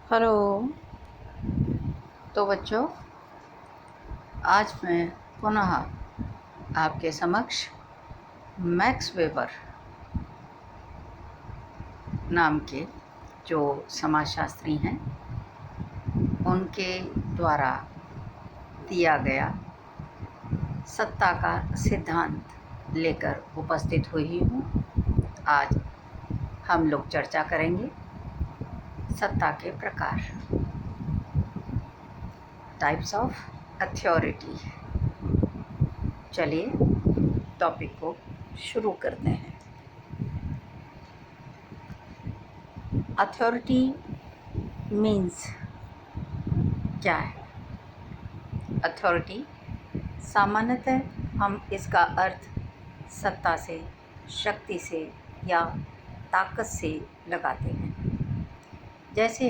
Hello. तो बच्चों, आज मैं पुनः आपके समक्ष मैक्स वेबर नाम के जो समाजशास्त्री हैं उनके द्वारा दिया गया सत्ता का सिद्धांत लेकर उपस्थित हुई हूँ। आज हम लोग चर्चा करेंगे सत्ता के प्रकार, टाइप्स ऑफ अथॉरिटी। चलिए टॉपिक को शुरू करते हैं। अथॉरिटी मीन्स क्या है? अथॉरिटी सामान्यतः हम इसका अर्थ सत्ता से, शक्ति से या ताकत से लगाते हैं। जैसे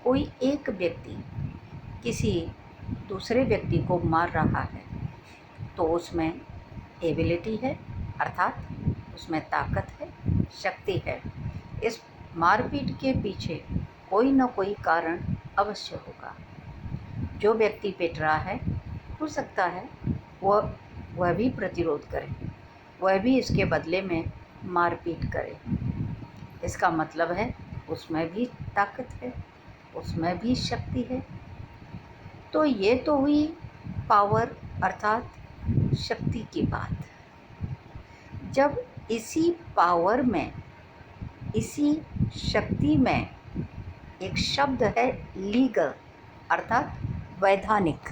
कोई एक व्यक्ति किसी दूसरे व्यक्ति को मार रहा है तो उसमें एबिलिटी है, अर्थात उसमें ताकत है, शक्ति है। इस मारपीट के पीछे कोई न कोई कारण अवश्य होगा। जो व्यक्ति पिट रहा है हो सकता है वह भी प्रतिरोध करे, वह भी इसके बदले में मारपीट करे। इसका मतलब है उसमें भी ताकत है, उसमें भी शक्ति है। तो ये तो हुई पावर अर्थात शक्ति की बात। जब इसी पावर में, इसी शक्ति में एक शब्द है लीगल अर्थात वैधानिक,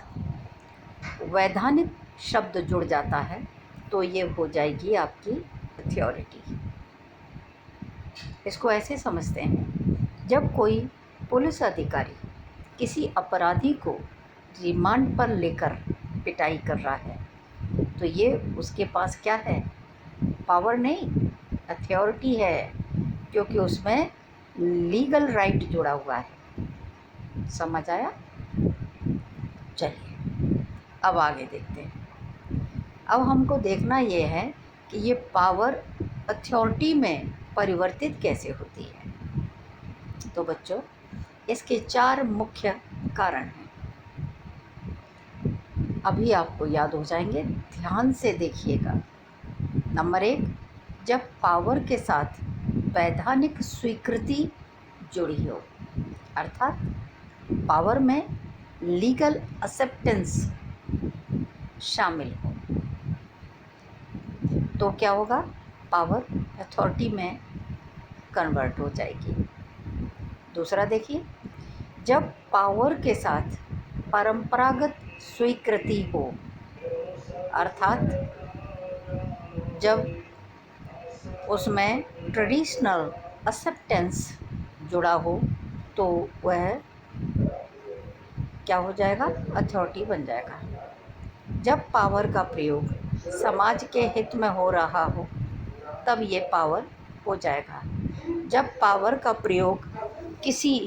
वैधानिक शब्द जुड़ जाता है तो ये हो जाएगी आपकी अथॉरिटी। इसको ऐसे समझते हैं, जब कोई पुलिस अधिकारी किसी अपराधी को रिमांड पर लेकर पिटाई कर रहा है तो ये उसके पास क्या है? पावर नहीं, अथॉरिटी है, क्योंकि उसमें लीगल राइट जुड़ा हुआ है। समझ आया? चलिए अब आगे देखते हैं। अब हमको देखना ये है कि ये पावर अथॉरिटी में परिवर्तित कैसे होती है। तो बच्चों, इसके 4 मुख्य कारण हैं। अभी आपको याद हो जाएंगे, ध्यान से देखिएगा। नंबर 1, जब पावर के साथ वैधानिक स्वीकृति जुड़ी हो, अर्थात पावर में लीगल एक्सेप्टेंस शामिल हो, तो क्या होगा? पावर अथॉरिटी में कन्वर्ट हो जाएगी। दूसरा देखिए, जब पावर के साथ परंपरागत स्वीकृति हो, अर्थात जब उसमें ट्रेडिशनल एक्सेप्टेंस जुड़ा हो तो वह क्या हो जाएगा? अथॉरिटी बन जाएगा। जब पावर का प्रयोग समाज के हित में हो रहा हो तब ये पावर हो जाएगा। जब पावर का प्रयोग किसी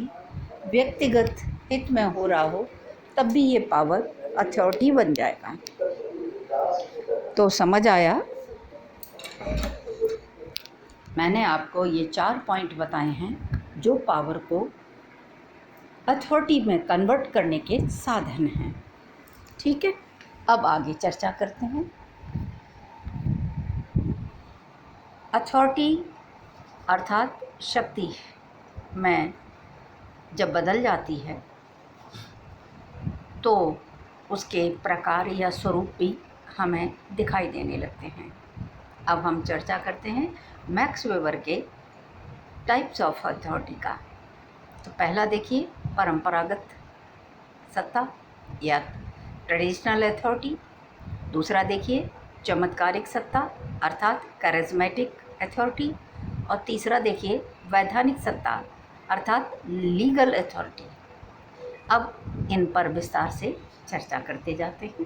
व्यक्तिगत हित में हो रहा हो तब भी ये पावर अथॉरिटी बन जाएगा। तो समझ आया? मैंने आपको ये 4 पॉइंट बताए हैं जो पावर को अथॉरिटी में कन्वर्ट करने के साधन हैं। ठीक है, अब आगे चर्चा करते हैं। अथॉरिटी अर्थात शक्ति में जब बदल जाती है तो उसके प्रकार या स्वरूप भी हमें दिखाई देने लगते हैं। अब हम चर्चा करते हैं मैक्स वेबर के टाइप्स ऑफ अथॉरिटी का। तो पहला देखिए, परंपरागत सत्ता या ट्रेडिशनल अथॉरिटी। दूसरा देखिए, चमत्कारिक सत्ता अर्थात कैरिज्मेटिक अथॉरिटी। और तीसरा देखिए, वैधानिक सत्ता अर्थात लीगल अथॉरिटी। अब इन पर विस्तार से चर्चा करते जाते हैं।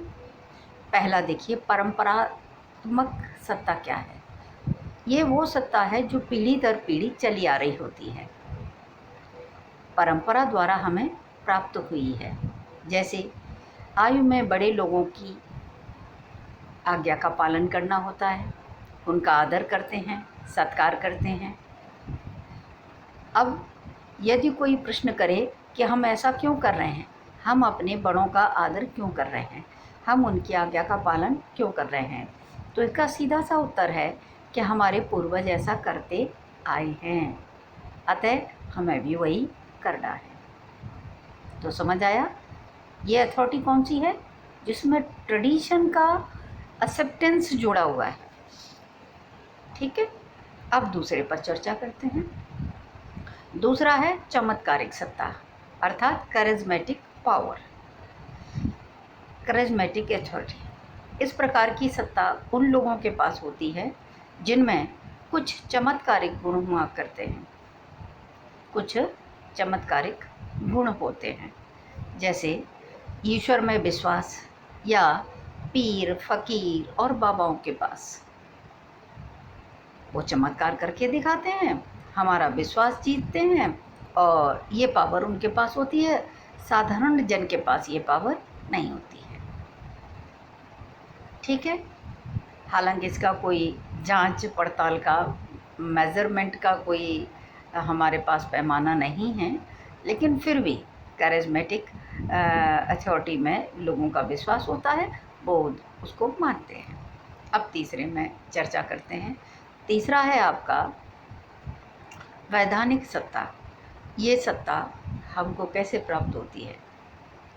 पहला देखिए, परंपरात्मक सत्ता क्या है? ये वो सत्ता है जो पीढ़ी दर पीढ़ी चली आ रही होती है, परंपरा द्वारा हमें प्राप्त हुई है। जैसे आयु में बड़े लोगों की आज्ञा का पालन करना होता है, उनका आदर करते हैं, सत्कार करते हैं। अब यदि कोई प्रश्न करे कि हम ऐसा क्यों कर रहे हैं, हम अपने बड़ों का आदर क्यों कर रहे हैं, हम उनकी आज्ञा का पालन क्यों कर रहे हैं। तो इसका सीधा सा उत्तर है कि हमारे पूर्वज ऐसा करते आए हैं, अतः हमें भी वही करना है। तो समझ आया, ये अथॉरिटी कौन सी है, जिसमें ट्रेडिशन का एक्सेप्टेंस जुड़ा हुआ है। ठीक है, अब दूसरे पर चर्चा करते हैं। दूसरा है चमत्कारिक सत्ता, अर्थात करिज्मेटिक पावर, करिज्मेटिक अथॉरिटी। इस प्रकार की सत्ता उन लोगों के पास होती है जिनमें कुछ चमत्कारिक गुण हुआ करते हैं, कुछ चमत्कारिक गुण होते हैं, जैसे ईश्वर में विश्वास, या पीर, फकीर और बाबाओं के पास वो चमत्कार करके दिखाते हैं, हमारा विश्वास जीतते हैं, और ये पावर उनके पास होती है। साधारण जन के पास ये पावर नहीं होती है। ठीक है, हालांकि इसका कोई जांच पड़ताल का, मेज़रमेंट का कोई हमारे पास पैमाना नहीं है, लेकिन फिर भी कैरिज्मेटिक अथॉरिटी में लोगों का विश्वास होता है, वो उसको मानते हैं। अब तीसरे में चर्चा करते हैं। तीसरा है आपका वैधानिक सत्ता। ये सत्ता हमको कैसे प्राप्त होती है,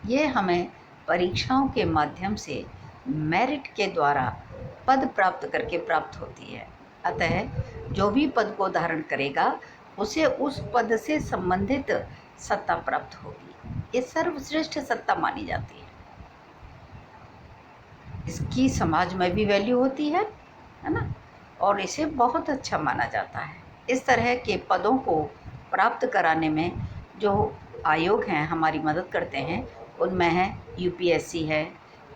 ये हमें परीक्षाओं के माध्यम से मेरिट के द्वारा पद प्राप्त करके प्राप्त होती है। अतः जो भी पद को धारण करेगा उसे उस पद से संबंधित सत्ता प्राप्त होगी। ये सर्वश्रेष्ठ सत्ता मानी जाती है। इसकी समाज में भी वैल्यू होती है ना, और इसे बहुत अच्छा माना जाता है। इस तरह के पदों को प्राप्त कराने में जो आयोग हैं हमारी मदद करते हैं, उनमें है यूपीएससी है,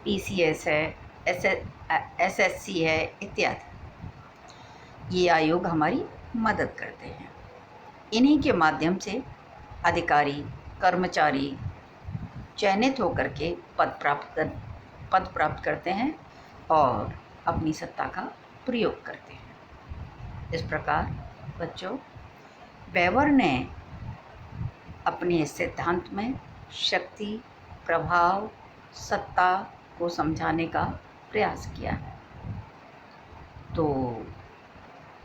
पीसीएस है, एसएससी है इत्यादि। ये आयोग हमारी मदद करते हैं। इन्हीं के माध्यम से अधिकारी, कर्मचारी चयनित होकर के पद प्राप्त करते हैं और अपनी सत्ता का प्रयोग करते हैं। इस प्रकार बच्चों, वेबर ने अपने सिद्धांत में शक्ति, प्रभाव, सत्ता को समझाने का प्रयास किया है। तो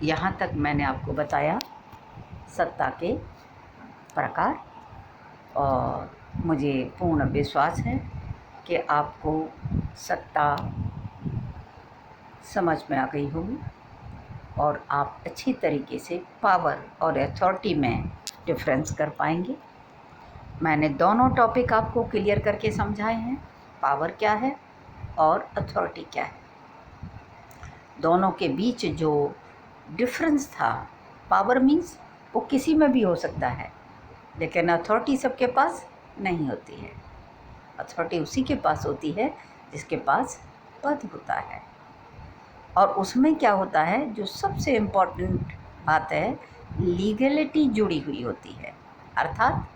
यहाँ तक मैंने आपको बताया सत्ता के प्रकार, और मुझे पूर्ण विश्वास है कि आपको सत्ता समझ में आ गई होगी और आप अच्छी तरीके से पावर और अथॉरिटी में डिफरेंस कर पाएंगे। मैंने दोनों टॉपिक आपको क्लियर करके समझाए हैं, पावर क्या है और अथॉरिटी क्या है। दोनों के बीच जो डिफरेंस था, पावर मीन्स वो किसी में भी हो सकता है, लेकिन अथॉरिटी सबके पास नहीं होती है। अथॉरिटी उसी के पास होती है जिसके पास पद होता है। और उसमें क्या होता है, जो सबसे इम्पोर्टेंट बात है, लीगलिटी जुड़ी हुई होती है, अर्थात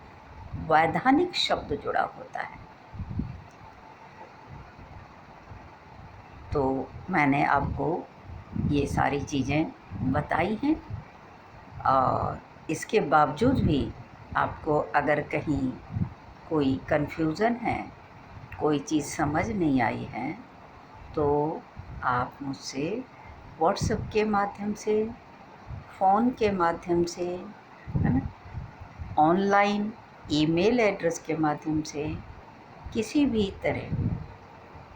वैधानिक शब्द जुड़ा होता है। तो मैंने आपको ये सारी चीज़ें बताई हैं, और इसके बावजूद भी आपको अगर कहीं कोई कन्फ्यूज़न है, कोई चीज़ समझ नहीं आई है, तो आप मुझसे व्हाट्सएप के माध्यम से, फ़ोन के माध्यम से, है ना, ऑनलाइन ईमेल एड्रेस के माध्यम से, किसी भी तरह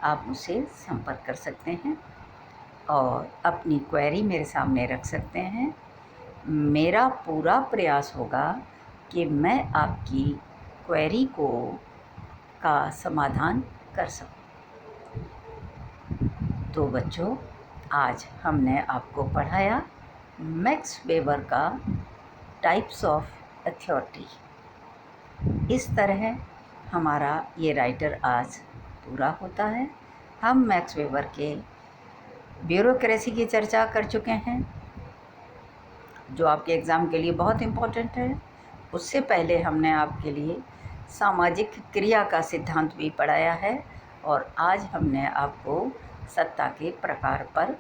आप मुझसे संपर्क कर सकते हैं और अपनी क्वेरी मेरे सामने रख सकते हैं। मेरा पूरा प्रयास होगा कि मैं आपकी क्वेरी का समाधान कर सकूं। तो बच्चों, आज हमने आपको पढ़ाया मैक्स वेबर का टाइप्स ऑफ अथॉरिटी। इस तरह हमारा ये राइटर आज पूरा होता है। हम मैक्स वेबर के ब्यूरोक्रेसी की चर्चा कर चुके हैं, जो आपके एग्ज़ाम के लिए बहुत इम्पोर्टेंट है। उससे पहले हमने आपके लिए सामाजिक क्रिया का सिद्धांत भी पढ़ाया है, और आज हमने आपको सत्ता के प्रकार पर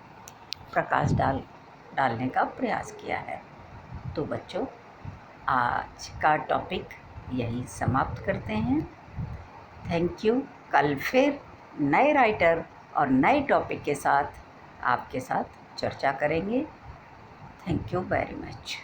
प्रकाश डालने का प्रयास किया है। तो बच्चों, आज का टॉपिक यही समाप्त करते हैं। Thank you. कल फिर नए राइटर और नए टॉपिक के साथ आपके साथ चर्चा करेंगे। Thank you very much.